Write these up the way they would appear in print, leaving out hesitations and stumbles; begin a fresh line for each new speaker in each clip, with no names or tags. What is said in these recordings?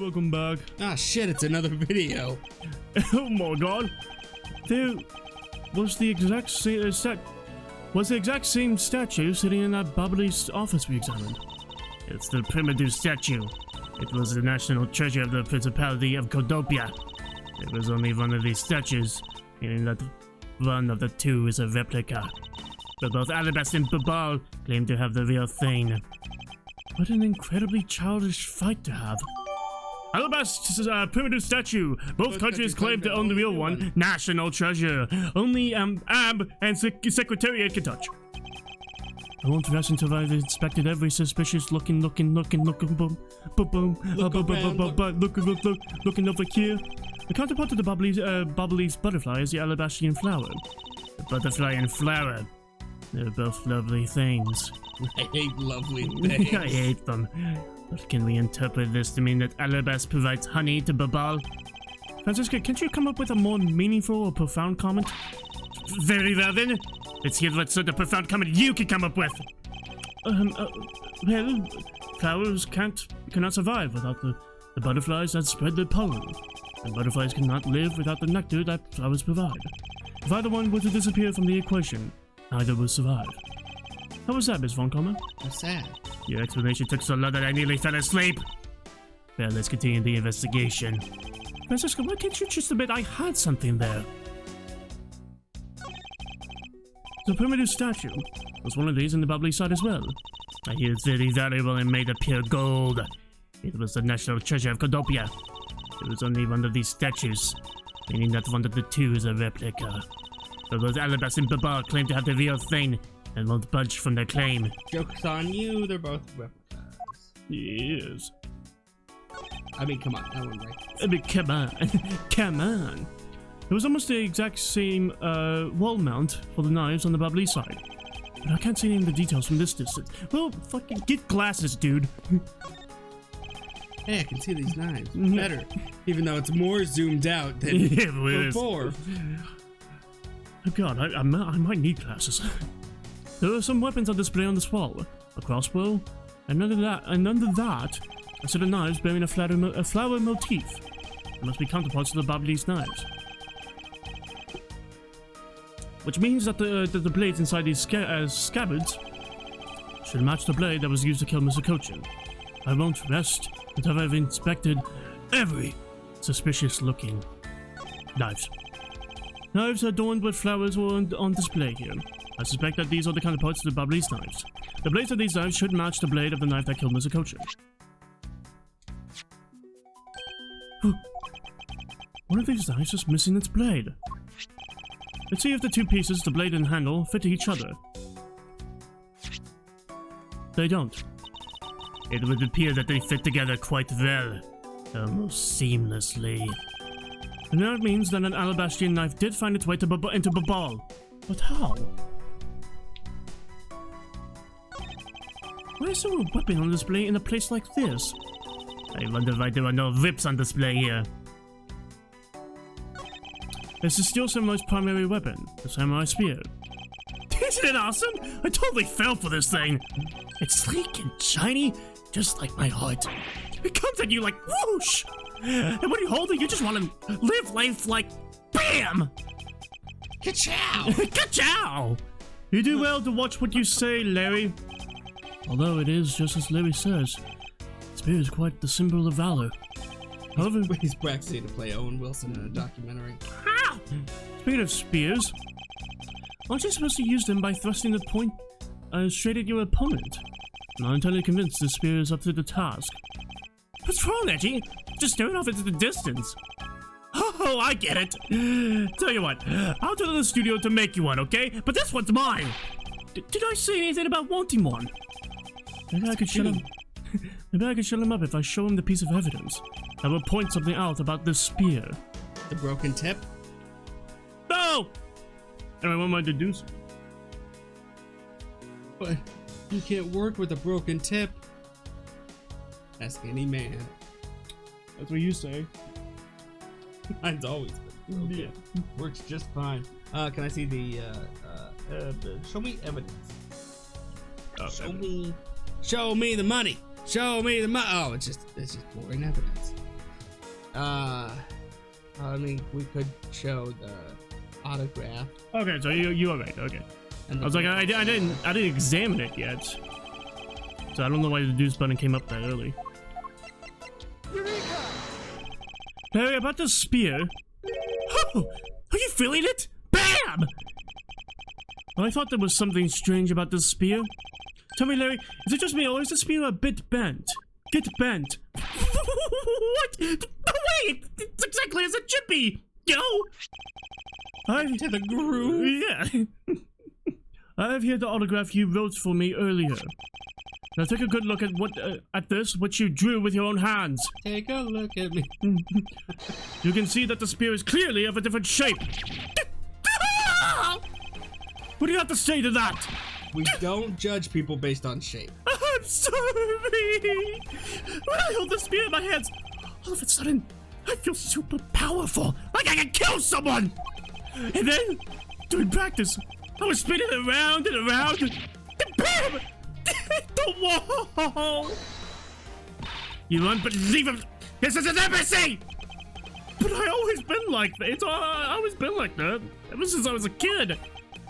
welcome back.
Ah, shit, it's another video.
Oh my god. There was the exact same statue sitting in that bubbly's office we examined. It's the primitive statue. It was the national treasure of the Principality of Cordopia. It was only one of these statues, meaning that one of the two is a replica. But both Alabast and Babal claim to have the real thing. What an incredibly childish fight to have. Alabast is a primitive statue. Both countries claim to own the real one. National treasure. Only AB and Secretariat can touch. I won't rest until I've inspected every suspicious looking, boom, looking over here. The counterpart to the bubbly's butterfly is the Alabastian flower. The butterfly and flower. They're both lovely things.
I hate lovely things.
I hate them. But can we interpret this to mean that Alabast provides honey to Babal? Francisca, can't you come up with a more meaningful or profound comment? Very well then. Let's hear what sort of profound comment you can come up with. Well, flowers cannot survive without the butterflies that spread their pollen. And butterflies cannot live without the nectar that flowers provide. If either one were to disappear from the equation, neither will survive. How was that, Miss Von Comer?
What's that?
Your explanation took so long that I nearly fell asleep. Well, let's continue the investigation. Francisca, why can't you just admit I had something there? The primitive statue. Was one of these in the bubbly side as well? I hear it's very valuable and made of pure gold. It was the national treasure of Cordopia. There was only one of these statues, meaning that one of the two is a replica. But both Alabast and Babal claim to have the real thing and won't budge from their claim.
Joke's on you, they're both replicas.
Yes.
I mean, come on, that one right.
I mean, come on. Come on. It was almost the exact same wall mount for the knives on the bubbly side. But I can't see any of the details from this distance. Well, fucking get glasses, dude.
Hey, I can see these knives better, even though it's more zoomed out than before.
Oh god, I might need glasses. There are some weapons on display on this wall. A crossbow, and under that, a set of knives bearing a flower motif. They must be counterparts to the bubbly's knives. Which means that the blades inside these scabbards should match the blade that was used to kill Mr. Cochin. I won't rest until I've inspected every suspicious-looking knives. Knives adorned with flowers were on display here. I suspect that these are the counterparts to the bubbly's knives. The blades of these knives should match the blade of the knife that killed Mr. Cochin. One of these knives is missing its blade. Let's see if the two pieces, the blade and handle, fit each other. They don't. It would appear that they fit together quite well, almost seamlessly. And that means that an Alabastian knife did find its way into Babal. But how? Why is there a weapon on display in a place like this? I wonder why there are no rips on display here. This is still Samurai's primary weapon, the samurai spear. Isn't it awesome? I totally fell for this thing. It's sleek and shiny, just like my heart. It comes at you like whoosh! And when you hold it, you just want to live life like BAM!
Ka-chow!
Ka-chow! You do well to watch what you say, Larry. Although it is just as Larry says, the spear is quite the symbol of valor. However,
he's practicing to play Owen Wilson in a documentary.
Ah! Speaking of spears, aren't you supposed to use them by thrusting the point straight at your opponent? I'm not entirely convinced this spear is up to the task. What's wrong, Edgy? Just staring off into the distance. Oh, I get it. Tell you what, I'll go to the studio to make you one, okay? But this one's mine. Did I say anything about wanting one? Maybe I could shut him. Maybe I could shut him up if I show him the piece of evidence that will point something out about this spear.
The broken tip?
No! Anyway, what am I to do?
But you can't work with a broken tip. Ask any man.
That's what you say.
Mine's always been broken. Yeah. Works just fine. Can I see the show me evidence. Show me the money. Show me the money. Oh, it's just boring evidence. I mean, we could show the autograph.
Okay, so you are right. Okay.
And
I was like, I didn't examine it yet, so I don't know why the deuce button came up that early.
Eureka!
Larry, about the spear. Oh, are you feeling it? Bam! Well, I thought there was something strange about this spear. Tell me, Larry, is it just me, or is the spear a bit bent? Get bent. What? Wait! It's exactly as it should be! Yo!
To the groove.
Yeah. I have here the autograph you wrote for me earlier. Now take a good look at what you drew with your own hands.
Take a look at me.
You can see that the spear is clearly of a different shape. What do you have to say to that?
We don't judge people based on shape.
I'm sorry. When I hold the spear in my hands, all of a sudden, I feel super powerful, like I can kill someone. And then, during practice, I was spinning it around and around, and bam! The wall! You unbelievable! This is an embassy! But I always been like that. I always been like that ever since I was a kid.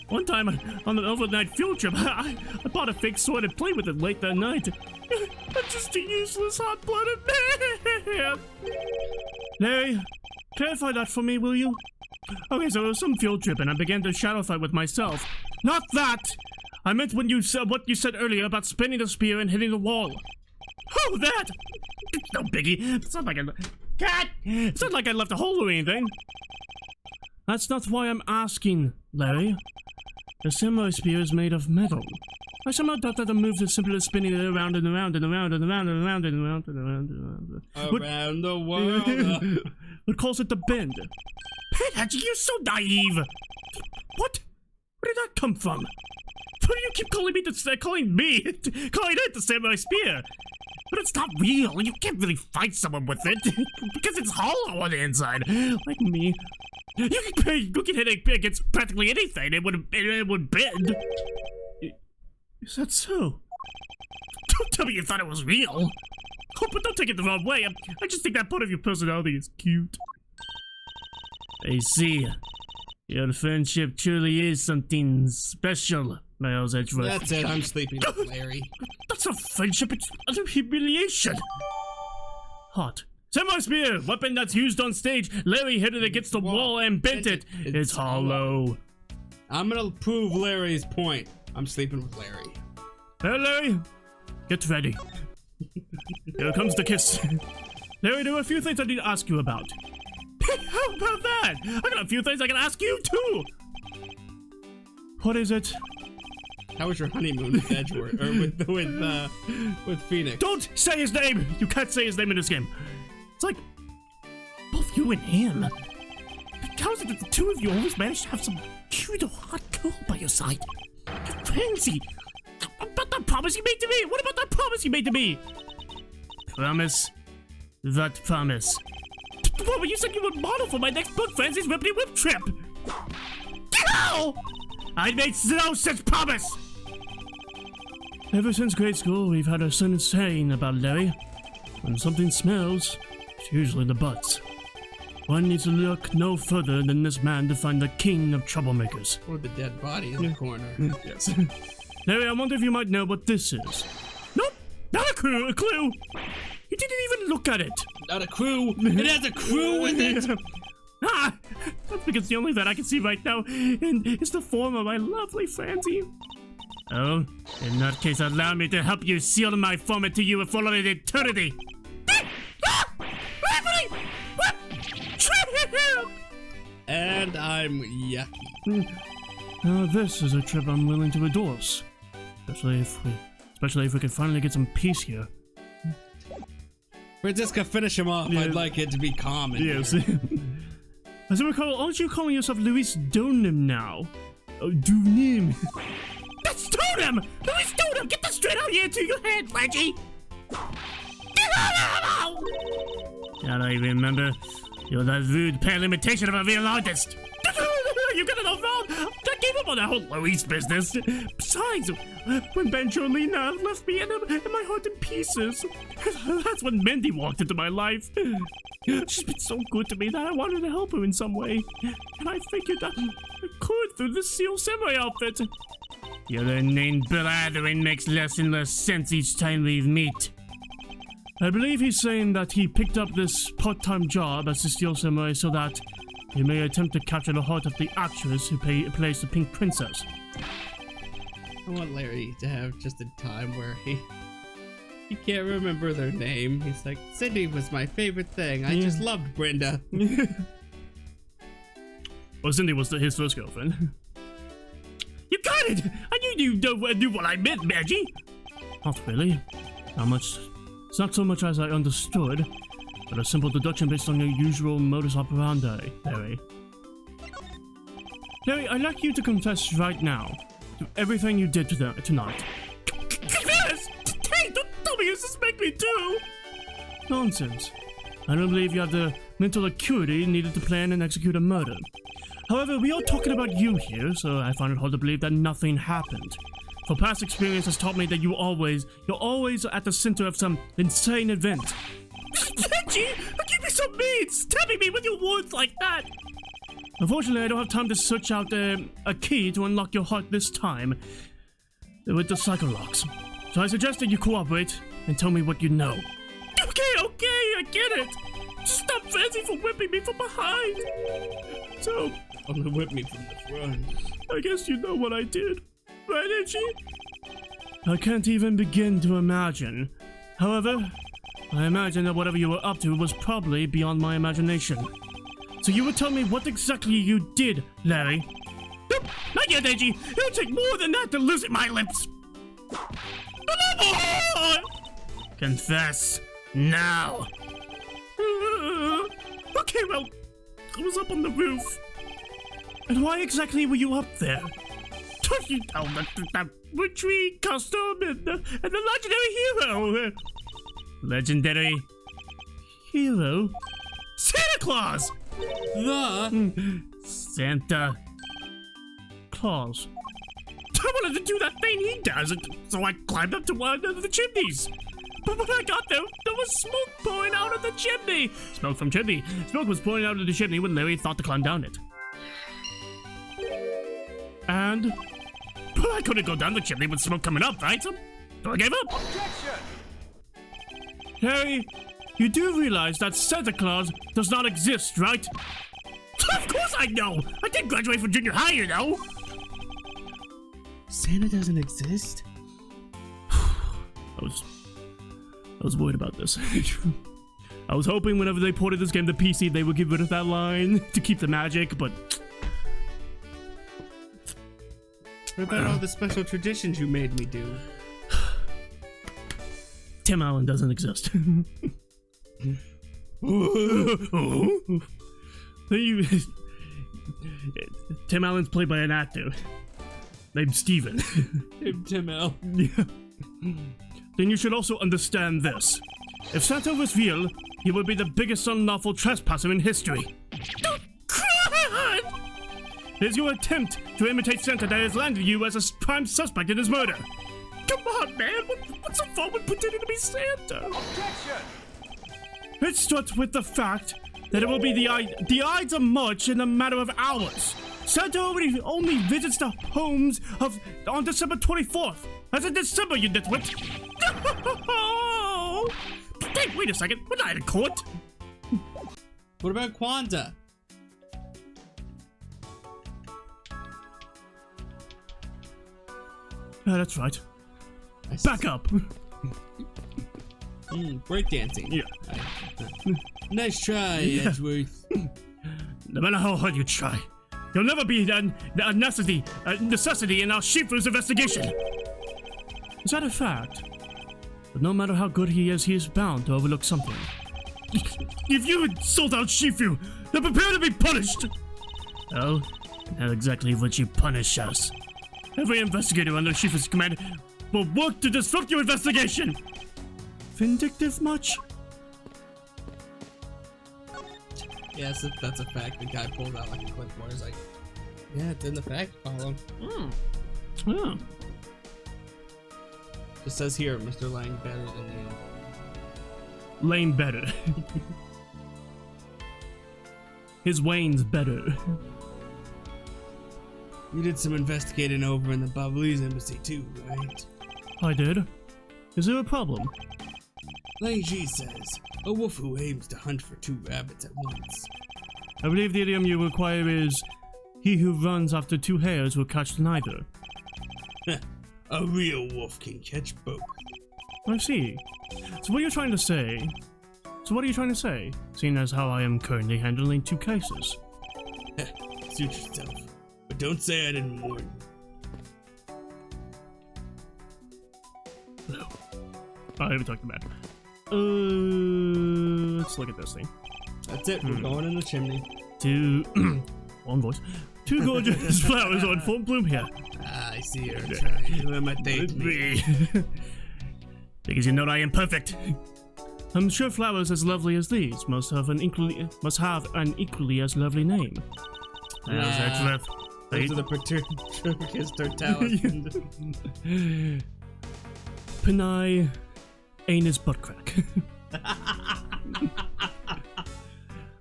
One time on an overnight field trip, I bought a fake sword and played with it late that night. I'm just a useless hot-blooded man. Larry, clarify that for me, will you? Okay, so it was some field trip and I began to shadow fight with myself. Not that! I meant when you said what you said earlier about spinning the spear and hitting the wall. Oh, that! It's no biggie. It's not like It's not like I left a hole or anything. That's not why I'm asking, Larry. The samurai spear is made of metal. I somehow thought that the move is simply spinning it around and around and around and around and around and around and around and around.
Around the world.
What calls it the bend? Hachi, you're so naive. What? Where did that come from? Why do you keep calling it the samurai spear? But it's not real. You can't really fight someone with it because it's hollow on the inside, like me. You can hit it against practically anything. It would bend. Is that so? Don't tell me you thought it was real. Oh, but don't take it the wrong way. I just think that part of your personality is cute. I see. Your friendship truly is something special, Miles Edgeworth.
That's it. I'm sleeping with Larry.
That's not friendship. It's utter humiliation. Hot. Samurai spear, weapon that's used on stage. Larry hit it against the wall and bent it. It's hollow.
I'm gonna prove Larry's point. I'm sleeping with Larry.
Hey, Larry, get ready. Here comes the kiss. Larry, there are a few things I need to ask you about. How about that? I got a few things I can ask you too. What is it?
How was your honeymoon with Edgeworth or with Phoenix?
Don't say his name. You can't say his name in this game. It's like both you and him. How is it that the two of you always manage to have some cute or hot girl by your side? You're crazy. About that promise you made to me? What about that promise you made to me? Promise? That promise. Well, you said you would model for my next book, Fancy's Whippity Whip trip. No! I made no such promise. Ever since grade school, we've had a certain saying about Larry. When something smells, it's usually the butts. One needs to look no further than this man to find the king of troublemakers.
Or the dead body in the corner.
Yes. Larry, I wonder if you might know what this is. Nope, not a clue. You didn't even look at it.
Not a crew. It has a crew with it.
I think it's the only that I can see right now, and it's the form of my lovely Francie. Oh, in that case, allow me to help you seal my form into you for all of eternity.
And I'm yucky.
Now this is a trip I'm willing to endorse, especially if we can finally get some peace here.
Francisca, finish him off. Yeah. I'd like it to be calm.
Yes. As I recall, aren't you calling yourself Luis Donim now? Oh, Donim. That's Donim! Luis Donim! Get that straight out here to your head, Leggy! Now I remember. You're that rude, pale imitation of a real artist. you got it all wrong. I gave up on that whole Louise business. Besides, when Benjolina left me and my heart in pieces, that's when Mindy walked into my life. She's been so good to me that I wanted to help her in some way. And I figured that I could through this Seal Samurai outfit. Your inane blathering makes less and less sense each time we meet. I believe he's saying that he picked up this part-time job as a Steel Samurai so that he may attempt to capture the heart of the actress who plays the Pink Princess.
I want Larry to have just a time where he can't remember their name. He's like, Cindy was my favorite thing. I just loved Brenda.
Well, Cindy was his first girlfriend. You got it! I knew you knew what I meant, Maggie! Not really. It's not so much as I understood, but a simple deduction based on your usual modus operandi, Larry. Larry, I'd like you to confess right now to everything you did tonight. Confess? Hey, don't tell me you suspect me too! Nonsense. I don't believe you have the mental acuity needed to plan and execute a murder. However, we are talking about you here, so I find it hard to believe that nothing happened. For past experience has taught me that you're always at the center of some insane event. Benji, give me some mean, stabbing me with your words like that. Unfortunately, I don't have time to search out a key to unlock your heart this time with the cycle locks. So I suggest that you cooperate and tell me what you know. Okay, I get it. Stop Fancy for whipping me from behind. So,
I'm gonna whip me from the front.
I guess you know what I did. Right, Itchy? I can't even begin to imagine. However, I imagine that whatever you were up to was probably beyond my imagination. So you would tell me what exactly you did, Larry? Nope, not yet, Itchy. It'll take more than that to loosen my lips. Confess now. Okay, well, I was up on the roof. And why exactly were you up there? You know, the retreat custom and the legendary hero. Legendary hero? Santa Claus! Santa Claus. I wanted to do that thing he does, so I climbed up to one of the chimneys. But when I got there was smoke pouring out of the chimney. Smoke from chimney. Smoke was pouring out of the chimney when Larry thought to climb down it. And... But I couldn't go down the chimney with smoke coming up, right? So I gave up. Objection! Harry, you do realize that Santa Claus does not exist, right? Of course I know! I did graduate from junior high, you know!
Santa doesn't exist?
I was worried about this. I was hoping whenever they ported this game to PC, they would get rid of that line to keep the magic, but...
What about all the special traditions you made me do?
Tim Allen doesn't exist. Tim Allen's played by an actor named Steven.
Tim Allen.
Yeah. Then you should also understand this. If Santa was real, he would be the biggest unlawful trespasser in history. It is your attempt to imitate Santa that has landed you as a prime suspect in his murder. Come on, man. What's so fun with pretending to be Santa? Objection! It starts with the fact that it will be the Ides of March in a matter of hours. Santa only visits the homes on December 24th. That's in December, you nitwit. Hey, wait a second. We're not in court.
What about Kwanzaa?
Yeah, that's right. Back up.
Breakdancing.
Yeah.
Nice try, Edgeworth.
No matter how hard you try, you'll never be a necessity in our Shifu's investigation. Is that a fact? But no matter how good he is bound to overlook something. If you insult our Shifu, then prepare to be punished! Oh, not exactly what you punish us. Every investigator under Shifu's command will work to disrupt your investigation! Vindictive much?
Yes, that's a fact. The guy pulled out like a clipboard. He's like, Yeah, it's in the fact column.
Oh.
It says here, Mr. Lang better than you.
Lane better. His Wayne's better.
You did some investigating over in the Bubbly's embassy too, right?
I did. Is there a problem?
Lang Ji says, a wolf who aims to hunt for 2 rabbits at once.
I believe the idiom you require is, he who runs after 2 hares will catch neither.
A real wolf can catch both.
I see. So what are you trying to say? Seeing as how I am currently handling 2 cases.
Suit yourself. But don't say I didn't warn you.
No. I haven't talked about it. Let's look at this thing.
That's it, we're going in the chimney.
2 one voice. 2 gorgeous flowers on full bloom here.
Ah, I see you're trying to imitate me.
Because you know I am perfect. I'm sure flowers as lovely as these must have an equally as lovely name. How's Edgeworth?
Those are the Patricius Tortalis.
Panai anus butt crack.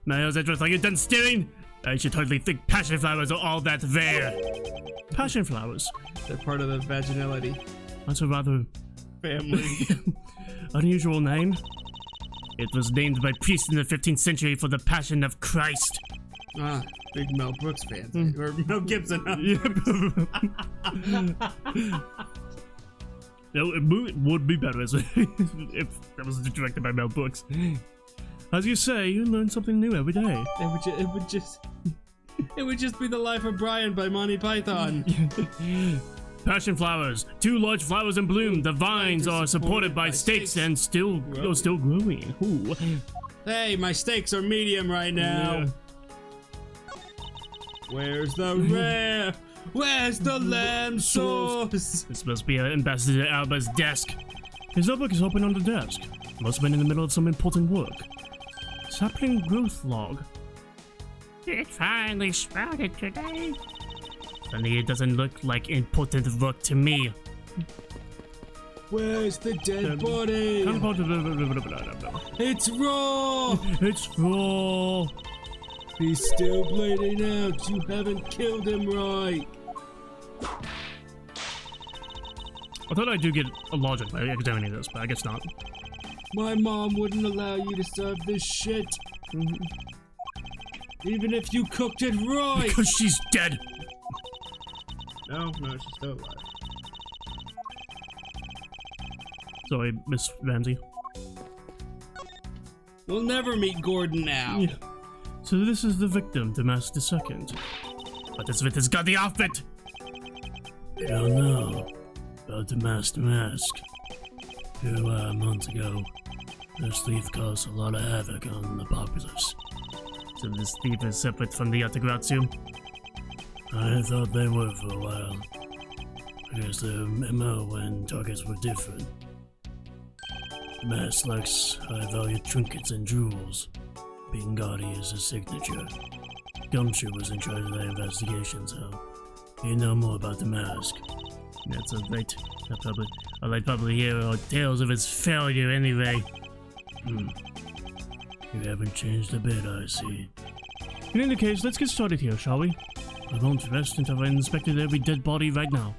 Now, how's Edgeworth? Are you done staring? I should totally think passion flowers are all that there. Passion flowers?
They're part of the vaginality
That's a rather
family.
unusual name. It was named by priests in the 15th century for the Passion of Christ.
Ah, big Mel Brooks fans. Or Mel Gibson.
No, it would be better if that was directed by Mel Brooks. As you say, you learn something new every day.
It would just be The Life of Brian by Monty Python.
Passion flowers, 2 large flowers in bloom. The vines are supported by stakes and still growing. Ooh.
Hey, my steaks are medium right now.
Yeah.
Where's the rare? Where's the lamb sauce?
This must be Ambassador Alba's desk. His notebook is open on the desk. Must have been in the middle of some important work. Sapling growth log. It finally sprouted today. Funny, it doesn't look like important work to me.
Where's the dead body? It's raw!
It's raw!
He's still bleeding out. You haven't killed him right.
I thought I do get a logic by examining this, but I guess not.
My mom wouldn't allow you to serve this shit. Even if you cooked it right.
Because she's dead.
No, she's still alive.
Sorry, Miss Ramsey.
We'll never meet Gordon now.
Yeah. So this is the victim, Damas II. But this victim's got the outfit! You don't know about the masked mask. A few months ago, this thief caused a lot of havoc on the populace. So this thief is separate from the Yatagratsu? I thought they were for a while. I guess their MO and targets were different. The mask likes high-value trinkets and jewels. Being gaudy is his signature. Gumshoe was in charge of the investigation, so you know more about the mask. That's a late. I'd like probably hear tales of its failure anyway. You haven't changed a bit, I see. In any case, let's get started here, shall we? I won't rest until I've inspected every dead body right now.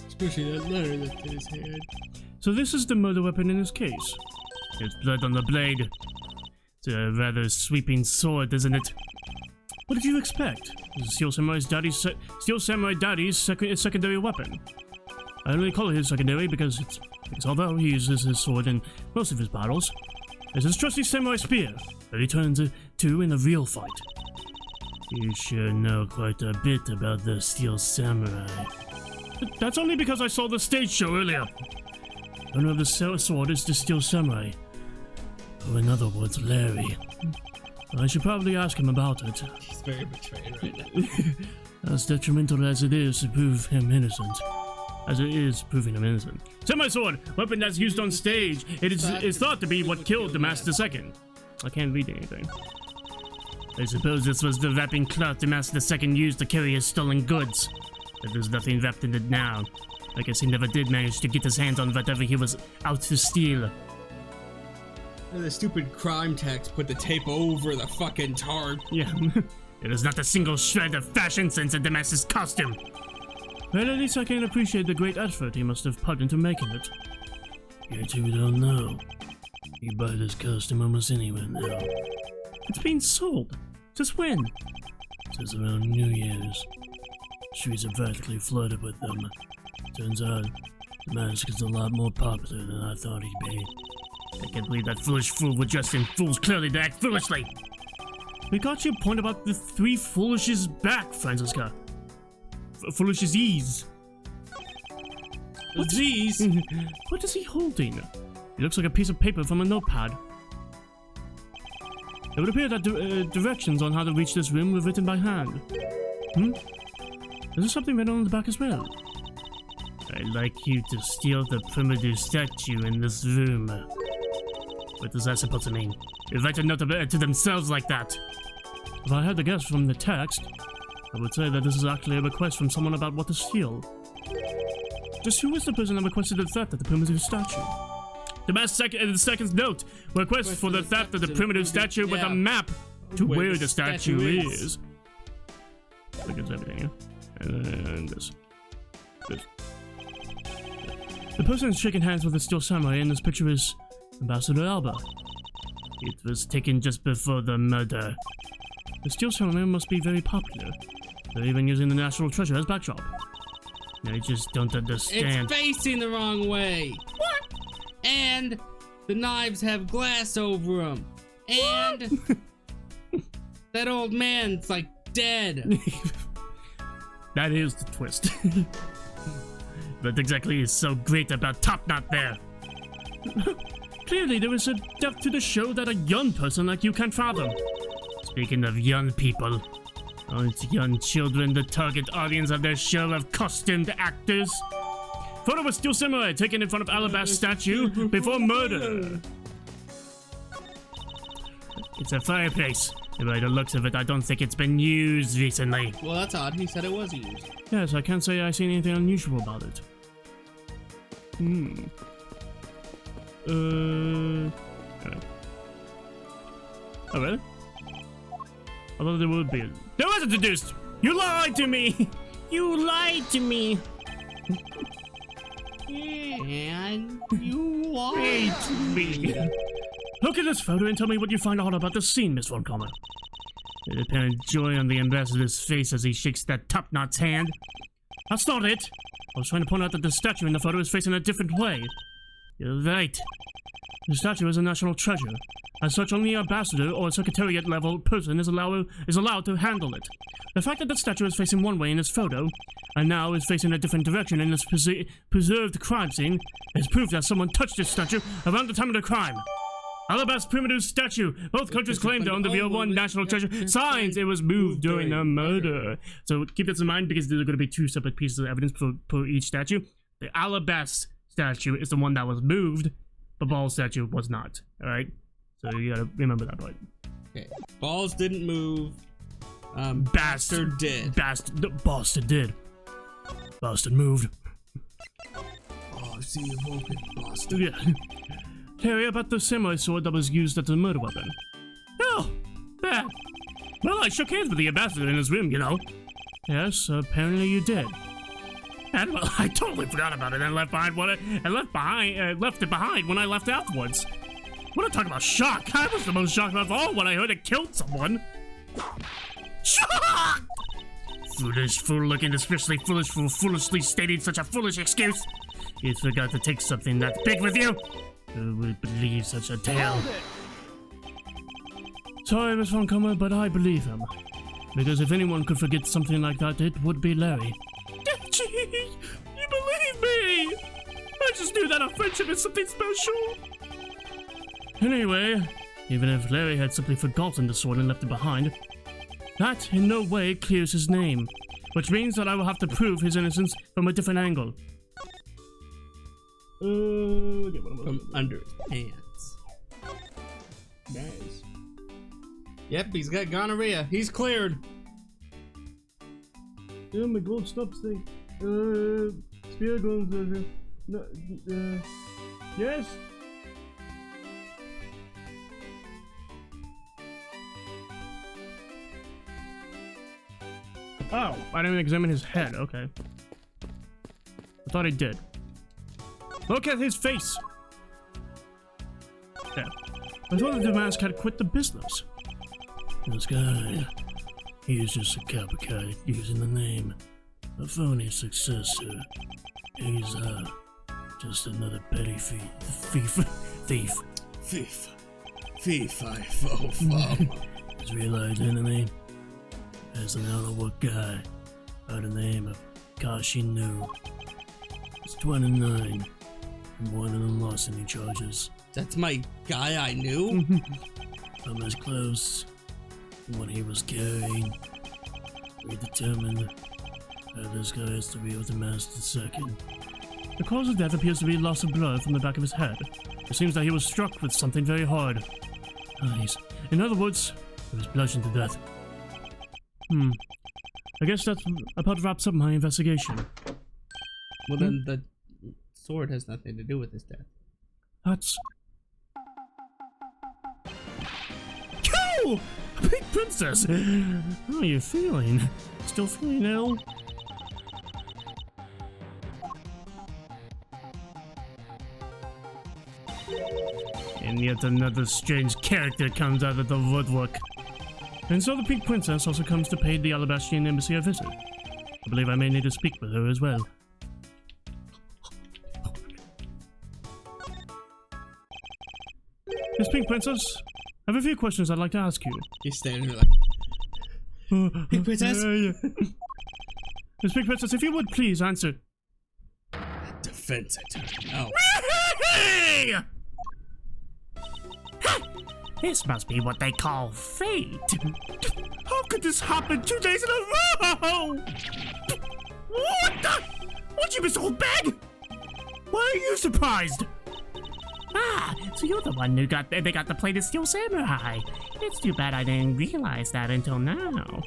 Especially that letter that's in his head.
So this is the murder weapon in his case. There's blood on the blade. It's a rather sweeping sword, isn't it? What did you expect? Steel Samurai Daddy's secondary weapon. I only call it his secondary because although he uses his sword in most of his battles, it's his trusty samurai spear that he turns to in a real fight. You sure know quite a bit about the Steel Samurai. That's only because I saw the stage show earlier. Owner of the sword is the Steel Samurai. Or in other words, Larry. I should probably ask him about it.
He's very betrayed right now.
As detrimental as it is to prove him innocent. As it is proving him innocent. Samurai sword! Weapon that's used on stage. It is thought to be what killed the Master II. I can't read anything. I suppose this was the wrapping cloth the Master II used to carry his stolen goods. But there's nothing wrapped in it now. I guess he never did manage to get his hands on whatever he was out to steal.
The stupid crime tax put the tape over the fucking tarp.
Yeah. There is not a single shred of fashion sense in the Master's costume. Well, at least I can appreciate the great effort he must have put into making it. You two don't know. You buy this costume almost anywhere now. It's being sold. Just when? Just around New Year's. Streets are practically flooded with them. Turns out, the mask is a lot more popular than I thought he'd be. I can't believe that foolish fool would dress in fools clearly to act foolishly. We got your point about the three foolishes back, Franziska. Foolishes ease.
What's these?
What is he holding? It looks like a piece of paper from a notepad. It would appear that directions on how to reach this room were written by hand. Is there something written on the back as well? I'd like you to steal the primitive statue in this room. What is that supposed to mean? They write a note to themselves like that. If I had to guess from the text, I would say that this is actually a request from someone about what to steal. Just who is the person that requested the theft of the primitive statue? The second note. Request for the theft of the primitive statue with a map to where the statue is. I think it's everything, yeah? And this. The person shaking hands with the steel samurai in this picture is Ambassador Alba. It was taken just before the murder. The steel samurai must be very popular. They're even using the national treasure as backdrop. I just don't understand.
It's facing the wrong way. What? And the knives have glass over them. And that old man's like dead.
That is the twist. What exactly is so great about Top Knot there? Clearly there is a depth to the show that a young person like you can fathom. Speaking of young people, aren't young children the target audience of their show of costumed actors? Photo of Steel Samurai taken in front of Alabaster statue before murder. It's a fireplace. By the looks of it, I don't think it's been used recently.
Well, that's odd. He said it was used.
Yes, I can't say I see anything unusual about it. Okay. Oh, really? I thought there would be. There was introduced! You lied to me! You lied to me!
And you lied to me.
Look at this photo and tell me what you find out about the scene, Miss Von Commer. The apparent joy on the ambassador's face as he shakes that Top Knot's hand. That's not it. I was trying to point out that the statue in the photo is facing a different way. You're right. The statue is a national treasure. As such, only an ambassador or a secretariat level person is allowed to handle it. The fact that the statue is facing one way in this photo, and now is facing a different direction in this preserved crime scene, is proof that someone touched this statue around the time of the crime. Alabaster primitive statue. Both countries claim to own the real one national treasure. Signs it was moved during the murder. So keep this in mind because there are going to be two separate pieces of evidence for each statue. The Alabaster statue is the one that was moved. The Ball statue was not. All right. So you gotta remember that part.
Okay. Balls didn't move.
Bastard
did.
Bastard did. Bastard moved.
Oh, see you walking, bastard.
Yeah. Harry, about the samurai sword that was used as a murder weapon. Oh, bad. Well, I shook hands with the ambassador in his room, you know. Yes, apparently you did. And well, I totally forgot about it and left it behind when I left afterwards. What a talk about shock! I was the most shocked of all when I heard it killed someone. Shock! Foolish fool looking especially foolish for foolishly stating such a foolish excuse. You forgot to take something that big with you. Who would believe such a tale? Sorry, Miss Von Commer, but I believe him. Because if anyone could forget something like that, it would be Larry. Gee, you believe me! I just knew that our friendship is something special. Anyway, even if Larry had simply forgotten the sword and left it behind, that in no way clears his name, which means that I will have to prove his innocence from a different angle.
From under his pants.
Nice.
Yep, he's got gonorrhea. He's cleared.
Yeah, my glove stops thing. Spear guns. No, yes? Oh, I didn't examine his head. Okay. I thought I did. Look at his face! Yeah. I thought the mask had quit the business. This guy, he's just a copycat using the name. A phony successor. He's, just another petty thief. His real identity is an out-of-work guy by the name of Kashinu. He's 29 and one of them lost any charges.
That's my guy I knew?
From his clothes and what he was carrying, we determined that this guy is the real Master Second. The cause of death appears to be loss of blood from the back of his head. It seems that he was struck with something very hard. Nice. In other words, he was bludgeoned to death. I guess that about wraps up my investigation.
Well, then the sword has nothing to do with his death.
That's... Cool! A big princess! How are you feeling? Still feeling ill? And yet another strange character comes out of the woodwork. And so the Pink Princess also comes to pay the Alabastrian Embassy a visit. I believe I may need to speak with her as well. Miss Pink Princess, I have a few questions I'd like to ask you.
He's standing there like... Pink Princess?
Miss Pink Princess, if you would please answer.
Defense attorney. Oh.
This must be what they call fate. How could this happen 2 days in a row? What the? What, you Miss Oldbag? Why are you surprised? Ah, so you're the one who they got to play the Steel Samurai. It's too bad I didn't realize that until now.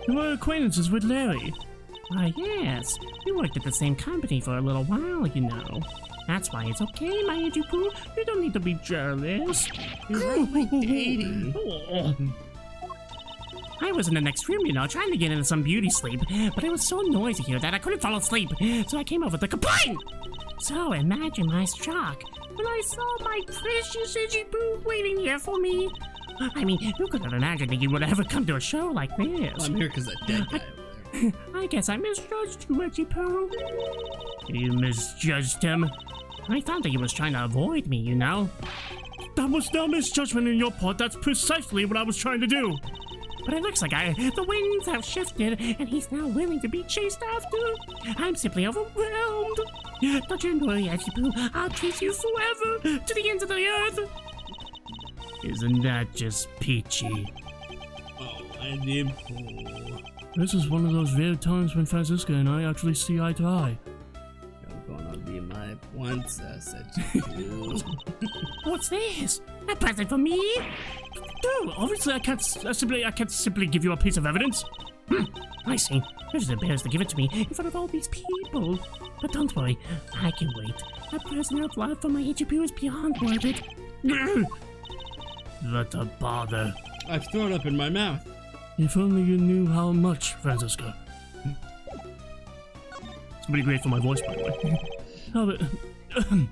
You were acquaintances with Larry. Why, yes. We worked at the same company for a little while, you know. That's why it's okay, my Ichipu. You don't need to be jealous.
You're dating.
I was in the next room, you know, trying to get into some beauty sleep, but it was so noisy here that I couldn't fall asleep, so I came over to complain! So imagine my shock when I saw my precious Ichipu waiting here for me. I mean, who could have imagined that you would ever come to a show like this?
Well, I'm here because that dead guy over there.
I guess I misjudged you, Ichipu. You misjudged him? I thought that he was trying to avoid me, you know? That was no misjudgment on your part. That's precisely what I was trying to do. But it looks like the winds have shifted, and he's now willing to be chased after. I'm simply overwhelmed. Don't you worry, Ichipu. I'll chase you forever to the ends of the earth. Isn't that just peachy?
Oh, Ichipu.
This is one of those rare times when Francisca and I actually see eye to eye.
You're gonna be my princess, Ichipu.
What's this? A present for me? No, obviously I can't simply give you a piece of evidence. I see. You're just embarrassed to give it to me in front of all these people. But don't worry, I can wait. A present of love for my Ichipu is beyond worth it. What a bother.
I've thrown up in my mouth.
If only you knew how much, Francisca. It's pretty great for my voice, by the way.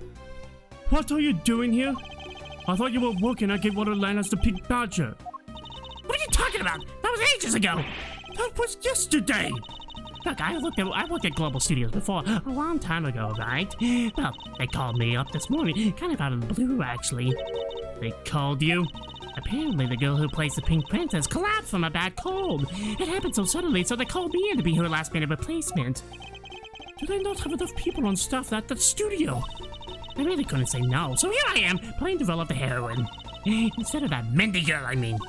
What are you doing here? I thought you were working at Gatewater Land as the Pink Badger. What are you talking about? That was ages ago. That was yesterday. Look, I worked at Global Studios before, a long time ago, right? Well, they called me up this morning, kind of out of the blue, actually. They called you? Apparently, the girl who plays the Pink Princess collapsed from a bad cold. It happened so suddenly, so they called me in to be her last-minute replacement. Do they not have enough people on staff at that studio? I really couldn't say no, so here I am, playing develop the heroine. Instead of that Mindy girl, I mean.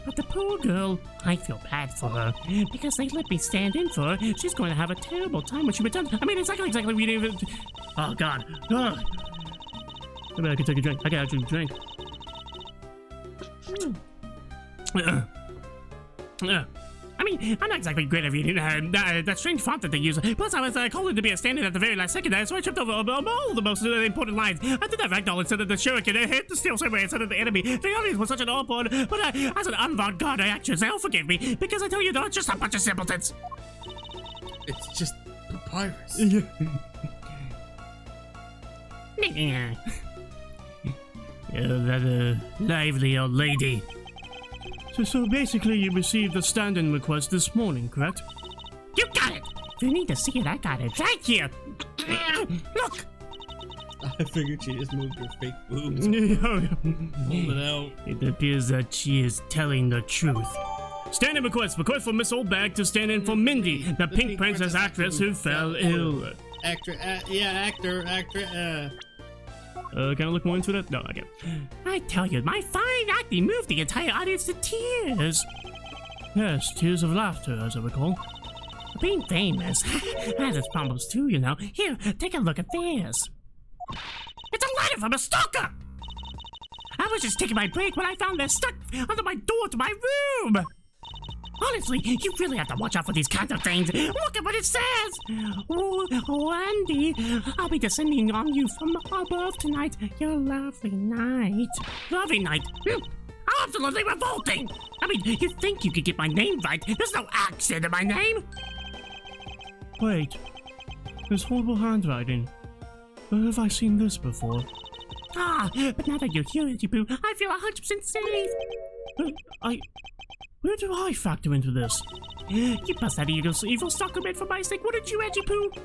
But the poor girl, I feel bad for her, because they let me stand in for her. She's going to have a terrible time when she returns. I mean, it's not exactly we didn't even... Oh, God. Ugh. Maybe I can take a drink. I can actually drink. I mean, I'm not exactly great at reading that strange font that they use. Plus, I was called in to be a stand-in at the very last second, so I tripped over all the most important lines. I did that ragdoll instead of the shuriken. I hit the steel saber instead of the enemy. The audience was such an awkward, but as an avant-garde actress, they'll forgive me because I tell you, they're just a bunch of simpletons.
It's just papyrus.
Yeah, that lively old lady. So basically you received a stand-in request this morning, correct? You got it! If you need to see it, I got it. Thank you! Look!
I figured she just moved her fake boobs. Hold it out.
It appears that she is telling the truth. Stand-in request for Miss Oldbag to stand in for Mindy, the pink princess actress who fell ill.
Actor.
Can I look more into that? No, I can't. I tell you, my fine acting moved the entire audience to tears. Yes, tears of laughter, as I recall. Being famous has its problems too, you know. Here, take a look at this. It's a letter from a stalker! I was just taking my break when I found this stuck under my door to my room! Honestly, you really have to watch out for these kinds of things. Look at what it says! Wendy, I'll be descending on you from above tonight. Your lovely night. Lovely night? Absolutely revolting! I mean, you think you could get my name right. There's no accent in my name! Wait. There's horrible handwriting. Where have I seen this before? But now that you're here, Edgeboo, I feel 100% safe! Where do I factor into this? You bust that evil stalker man for my sake, wouldn't you, Edgeboo?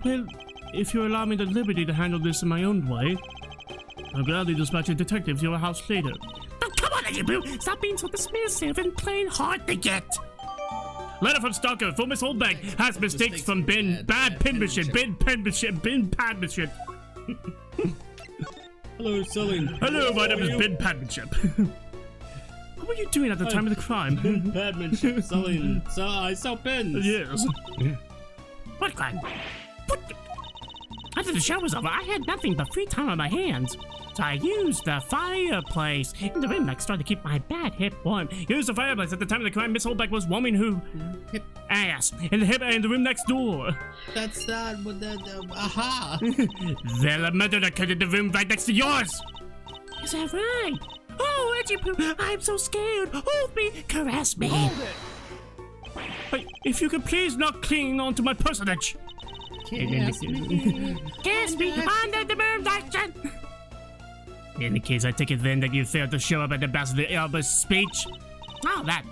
Well, if you allow me the liberty to handle this in my own way, I'll gladly dispatch a detective to your house later. Oh, come on, Edgeboo! Stop being so dismissive and plain hard to get! Letter from Stalker for Miss Oldbag has mistakes from bad penmanship.
Hello, Sully.
Hello, my name is Ben Padmanship. What were you doing at the time of the crime?
Padmanship, Sully. I sell pens.
Yes. What crime? What? After the show was over, I had nothing but free time on my hands. So I used the fireplace in the room next door to keep my bad hip warm. Used the fireplace at the time of the crime. Miss Oldbag was warming her ass in the room next door.
That's not what aha.
Well, a murder occurred in the room right next to yours. Is that right? Oh, Edgeboo, I'm so scared. Hold me, caress me.
Hold it.
But if you could please not cling on to my personage.
Kiss me.
Kiss me under the moonlight. In the case, I take it then that you failed to show up at Ambassador Elba's speech. Oh, that.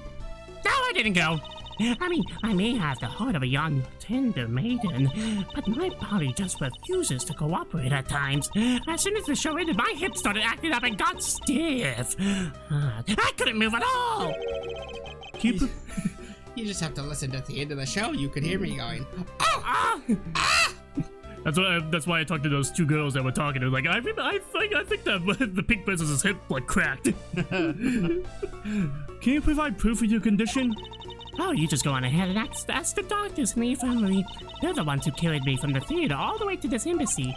No, I didn't go. I mean, I may have the heart of a young, tender maiden, but my body just refuses to cooperate at times. As soon as the show ended, my hips started acting up and got stiff. I couldn't move at all.
You just have to listen to the end of the show. You could hear me going,
That's why I talked to those two girls that were talking. They're like, I think that the pink princess's hip like cracked. Can you provide proof of your condition? Oh, you just go on ahead and ask the doctors in the infirmary. They're the ones who carried me from the theater all the way to this embassy.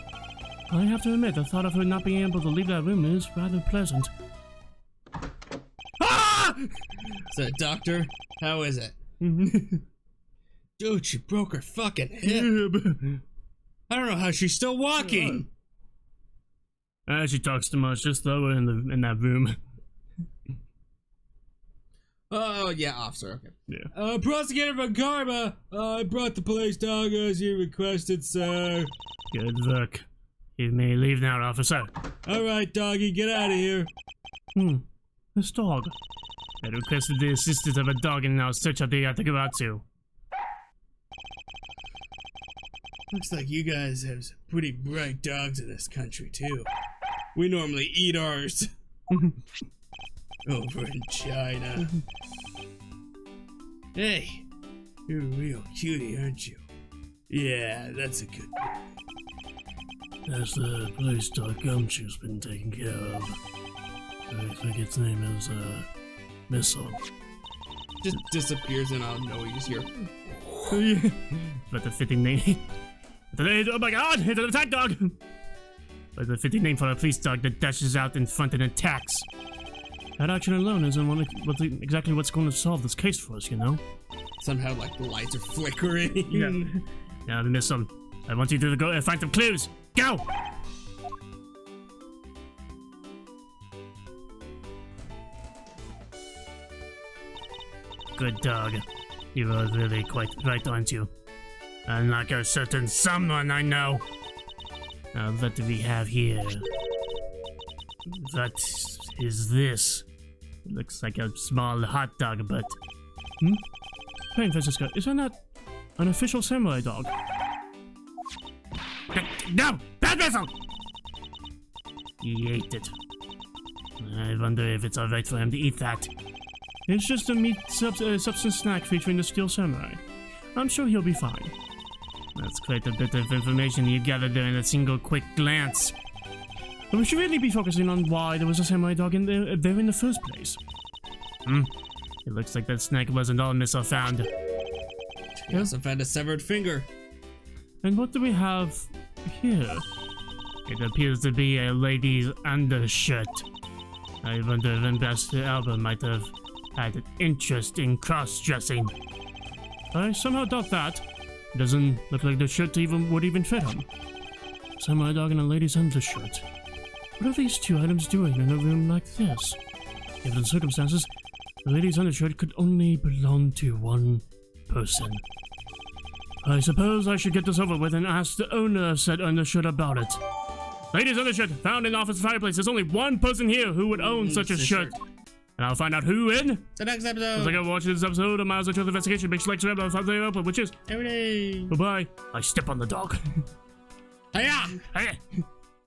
I have to admit, the thought of her not being able to leave that room is rather pleasant. Ah!
So, doctor, how is it? Dude, she broke her fucking hip. I don't know how she's still walking.
She talks too much. Just throw her in that room.
Oh, yeah, officer, okay.
Yeah.
Prosecutor from Karma, I brought the police dog as you requested, sir.
Good luck. You may leave now, officer.
Alright, doggy, get out of here.
This dog. I requested the assistance of a dog in our search of the area to go out to.
Looks like you guys have some pretty bright dogs in this country, too. We normally eat ours. Over in China. Hey, you're a real cutie, aren't you? Yeah, that's a good one.
That's the police dog Gumshoe's been taken care of. I think its name is, Missile.
Just disappears and I'll know he's here.
But the fitting name. Oh my god, it's an attack dog! But the fitting name for a police dog that dashes out in front and attacks. That action alone isn't exactly what's going to solve this case for us, you know?
Somehow, like, the lights are flickering.
Yeah. Now, miss some. I want you to go find some clues. Go! Good dog. You are really quite right, aren't you? Unlike a certain someone I know. Now, what do we have here? What is this? It looks like a small hot dog, but... Hey, Francisco, isn't that an official samurai dog? No! Bad missile! He ate it. I wonder if it's alright for him to eat that. It's just a meat substance snack featuring the Steel Samurai. I'm sure he'll be fine. That's quite a bit of information you gathered there in a single quick glance. But we should really be focusing on why there was a samurai dog in there in the first place. It looks like that snack wasn't all missile found.
We also found a severed finger.
And what do we have here? It appears to be a lady's undershirt. I wonder if Ambassador Alba might have had an interest in cross-dressing. I somehow doubt that. It doesn't look like the shirt would even fit him. Samurai dog and a lady's undershirt. What are these two items doing in a room like this? Given the circumstances, the lady's undershirt could only belong to one person. I suppose I should get this over with and ask the owner of said undershirt about it. Lady's undershirt found in the office fireplace. There's only one person here who would own such a shirt. And I'll find out who in
the next episode.
As I go watch this episode of Miles Into the Investigation, make sure to like, subscribe, open, which is
every day.
Bye-bye. I step on the dog.
Hiya!
Hiya!